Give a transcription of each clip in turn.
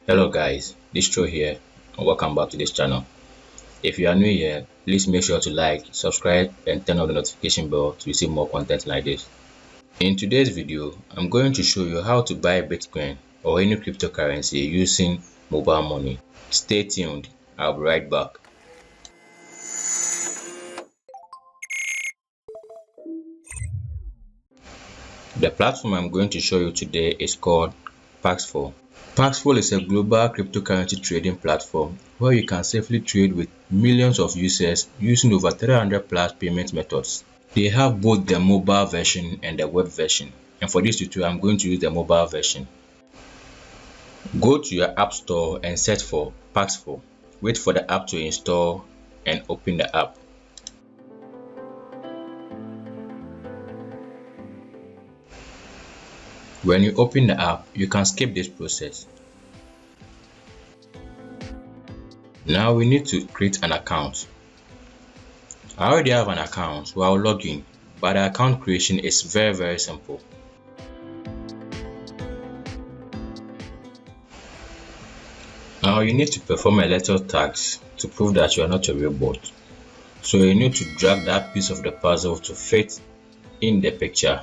Hello guys, Distro here and welcome back to this channel. If you are new here, please make sure to like, subscribe and turn on the notification bell to receive more content like this. In today's video, I'm going to show you how to buy Bitcoin or any cryptocurrency using mobile money. Stay tuned, I'll be right back. The platform I'm going to show you today is called Paxful. Paxful is a global cryptocurrency trading platform where you can safely trade with millions of users using over 300 plus payment methods. They have both the mobile version and the web version, and for this tutorial I'm going to use the mobile version. Go to your app store and search for Paxful. Wait for the app to install and open the app. When you open the app, you can skip this process. Now we need to create an account. I already have an account, so I'll log in, but the account creation is very simple. Now you need to perform a little task to prove that you are not a robot. So you need to drag that piece of the puzzle to fit in the picture.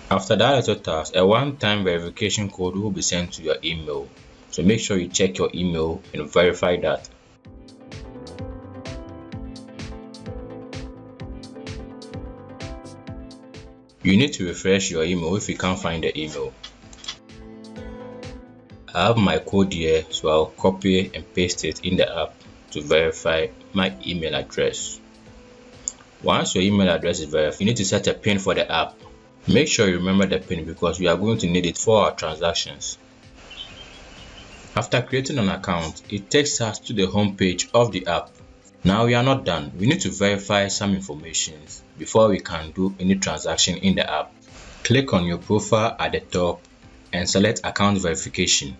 After that little task, a one-time verification code will be sent to your email. So make sure you check your email and verify that. You need to refresh your email if you can't find the email. I have my code here, so I'll copy and paste it in the app to verify my email address. Once your email address is verified, you need to set a PIN for the app. Make sure you remember the PIN because we are going to need it for our transactions. After creating an account, it takes us to the home page of the app. Now we are not done. We need to verify some information before we can do any transaction in the app. Click on your profile at the top and select account verification.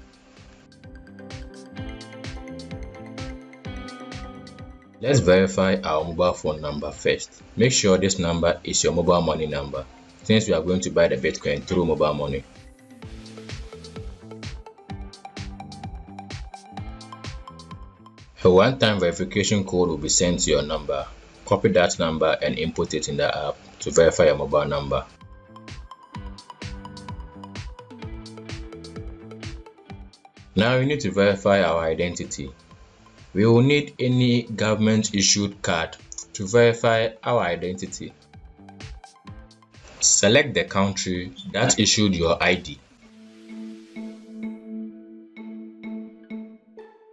Let's verify our mobile phone number first. Make sure this number is your mobile money number, since we are going to buy the Bitcoin through mobile money. A one-time verification code will be sent to your number. Copy that number and input it in the app to verify your mobile number. Now we need to verify our identity. We will need any government issued card to verify our identity. Select the country that issued your ID.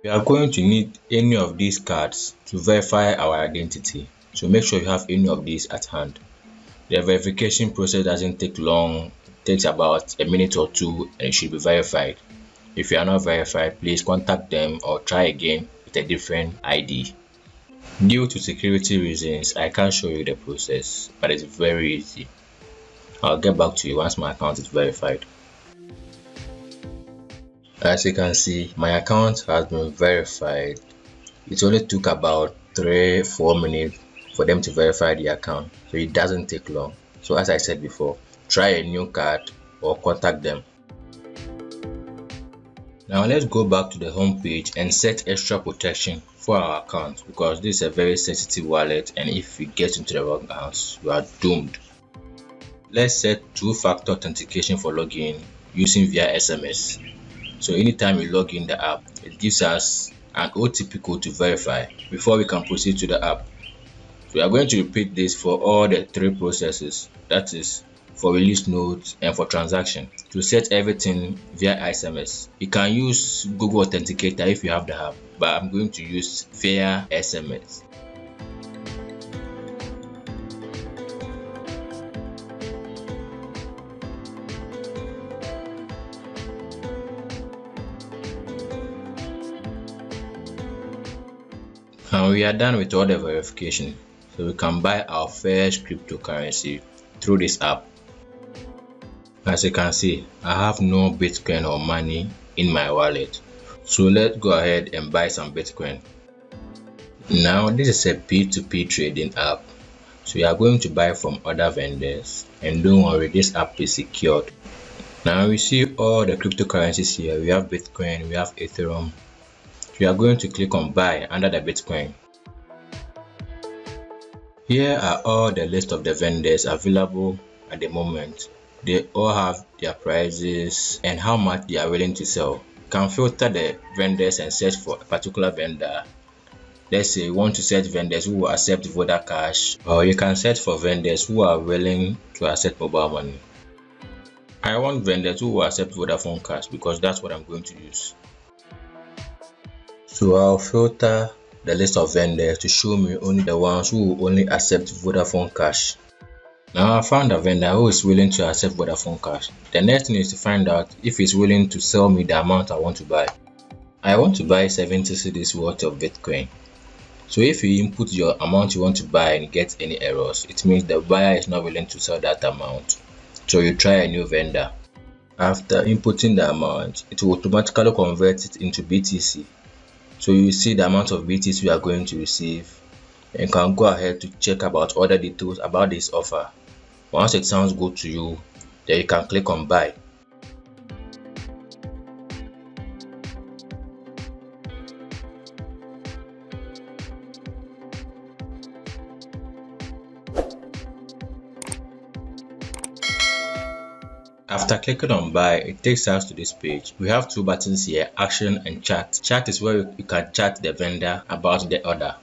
We are going to need any of these cards to verify our identity, so make sure you have any of these at hand. The verification process doesn't take long, it takes about a minute or two and it should be verified. If you are not verified, please contact them or try again with a different ID. Due to security reasons, I can't show you the process, but it's very easy. I'll get back to you once my account is verified. As you can see, my account has been verified. It only took about 3-4 minutes for them to verify the account, so it doesn't take long. So as I said before, try a new card or contact them. Now let's go back to the home page and set extra protection for our account, because this is a very sensitive wallet and if we get into the wrong hands, you are doomed. Let's set two-factor authentication for login using via SMS. So anytime you log in the app, it gives us an OTP code to verify before we can proceed to the app. So we are going to repeat this for all the three processes, that is for release notes and for transaction. To set everything via SMS, you can use Google Authenticator if you have the app, but I'm going to use via SMS. And we are done with all the verification, so we can buy our first cryptocurrency through this app. As you can see, I have no Bitcoin or money in my wallet, so let's go ahead and buy some Bitcoin. Now this is a P2P trading app, so we are going to buy from other vendors, and don't worry, this app is secured. Now we see all the cryptocurrencies here. We have Bitcoin, we have Ethereum. We are going to click on buy under the Bitcoin. Here are all the list of the vendors available at the moment. They all have their prices and how much they are willing to sell. You can filter the vendors and search for a particular vendor. Let's say you want to search vendors who will accept Voda Cash, or you can search for vendors who are willing to accept mobile money. I want vendors who will accept Vodafone Cash because that's what I'm going to use. So I'll filter the list of vendors to show me only the ones who will only accept Vodafone Cash. Now I found a vendor who is willing to accept Vodafone Cash. The next thing is to find out if he's willing to sell me the amount I want to buy. I want to buy 70 cedis worth of Bitcoin. So if you input your amount you want to buy and get any errors, it means the buyer is not willing to sell that amount. So you try a new vendor. After inputting the amount, it will automatically convert it into BTC. So you see the amount of BTC you are going to receive and can go ahead to check about other details about this offer. Once it sounds good to you, then you can click on buy. After clicking on buy, it takes us to this page. We have two buttons here, action and chat. Chat is where you can chat the vendor about the order,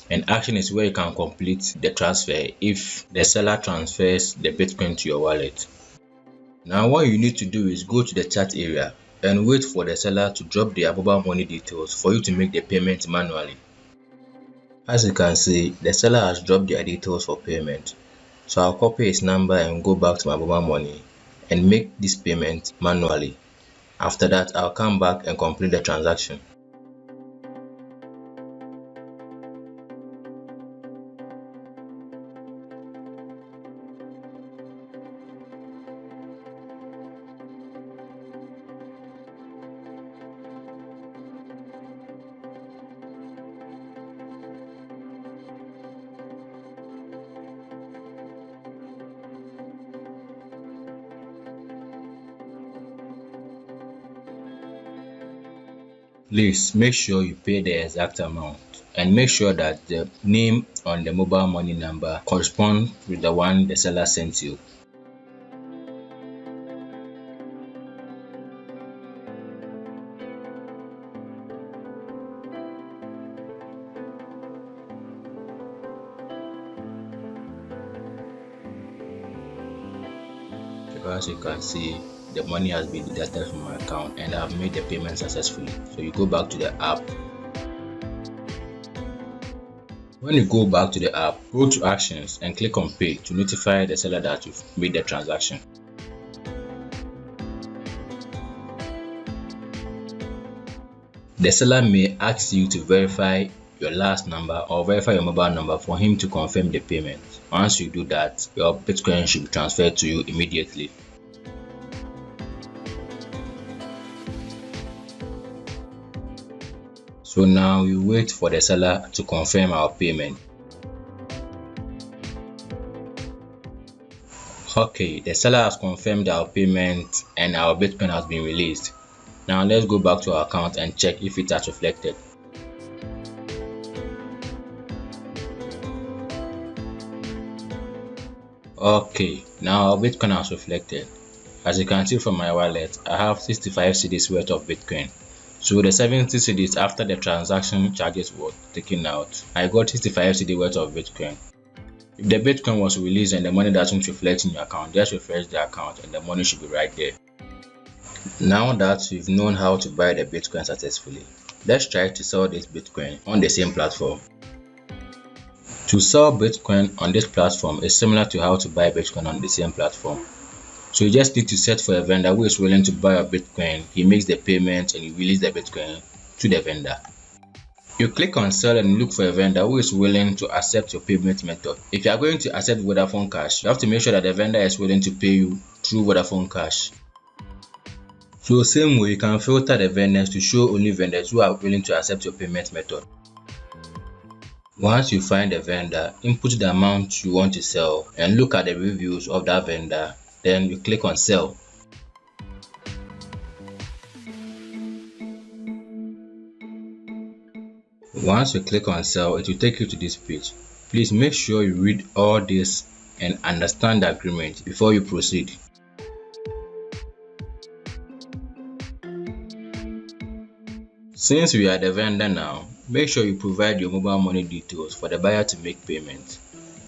and action is where you can complete the transfer if the seller transfers the Bitcoin to your wallet. Now what you need to do is go to the chat area and wait for the seller to drop their mobile money details for you to make the payment manually. As you can see, the seller has dropped their details for payment. So I'll copy his number and go back to my mobile money and make this payment manually. After that, I'll come back and complete the transaction. Please make sure you pay the exact amount and make sure that the name on the mobile money number corresponds with the one the seller sent you. As you can see, the money has been deducted from my account and I've made the payment successfully. So you go back to the app. When you go back to the app, go to actions and click on pay to notify the seller that you've made the transaction. The seller may ask you to verify your last number or verify your mobile number for him to confirm the payment. Once you do that, your Bitcoin should be transferred to you immediately. So now we wait for the seller to confirm our payment. Okay, the seller has confirmed our payment and our Bitcoin has been released. Now let's go back to our account and check if it has reflected. Okay, now our Bitcoin has reflected. As you can see from my wallet, I have 65 cedis worth of Bitcoin. So the 70 cedis after the transaction charges were taken out, I got 65 cedis worth of Bitcoin. If the Bitcoin was released and the money doesn't reflect in your account, just refresh the account and the money should be right there. Now that we've known how to buy the Bitcoin successfully, let's try to sell this Bitcoin on the same platform. To sell Bitcoin on this platform is similar to how to buy Bitcoin on the same platform. So you just need to search for a vendor who is willing to buy a Bitcoin. He makes the payment and you release the Bitcoin to the vendor. You click on sell and look for a vendor who is willing to accept your payment method. If you are going to accept Vodafone Cash, you have to make sure that the vendor is willing to pay you through Vodafone Cash. So same way, you can filter the vendors to show only vendors who are willing to accept your payment method. Once you find a vendor, input the amount you want to sell and look at the reviews of that vendor. Then you click on sell. Once you click on sell, it will take you to this page. Please make sure you read all this and understand the agreement before you proceed. Since we are the vendor now, make sure you provide your mobile money details for the buyer to make payment.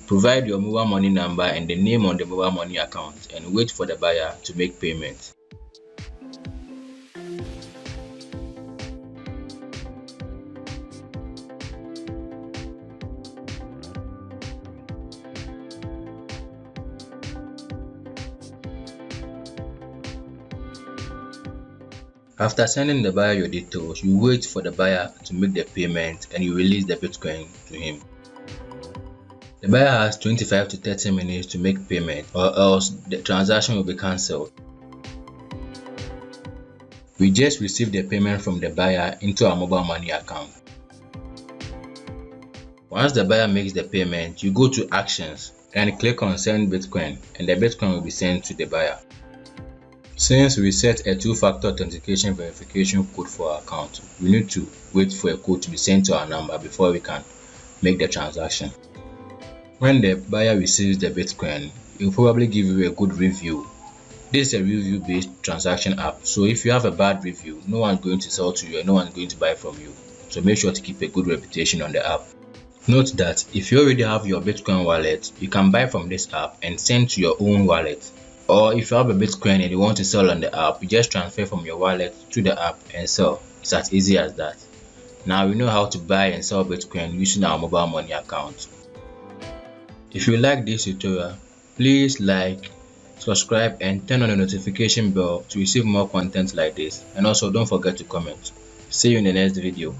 Provide your mobile money number and the name on the mobile money account and wait for the buyer to make payment. After sending the buyer your details, you wait for the buyer to make the payment and you release the Bitcoin to him. The buyer has 25 to 30 minutes to make payment or else the transaction will be cancelled. We just received the payment from the buyer into our mobile money account. Once the buyer makes the payment, you go to Actions and click on Send Bitcoin and the Bitcoin will be sent to the buyer. Since we set a two-factor authentication verification code for our account, we need to wait for a code to be sent to our number before we can make the transaction. When the buyer receives the Bitcoin, it will probably give you a good review. This is a review-based transaction app, so if you have a bad review, no one's going to sell to you and no one's going to buy from you. So make sure to keep a good reputation on the app. Note that if you already have your Bitcoin wallet, you can buy from this app and send to your own wallet. Or if you have a Bitcoin and you want to sell on the app, you just transfer from your wallet to the app and sell. It's as easy as that. Now we know how to buy and sell Bitcoin using our mobile money account. If you like this tutorial, please like, subscribe and turn on the notification bell to receive more content like this. And also don't forget to comment. See you in the next video.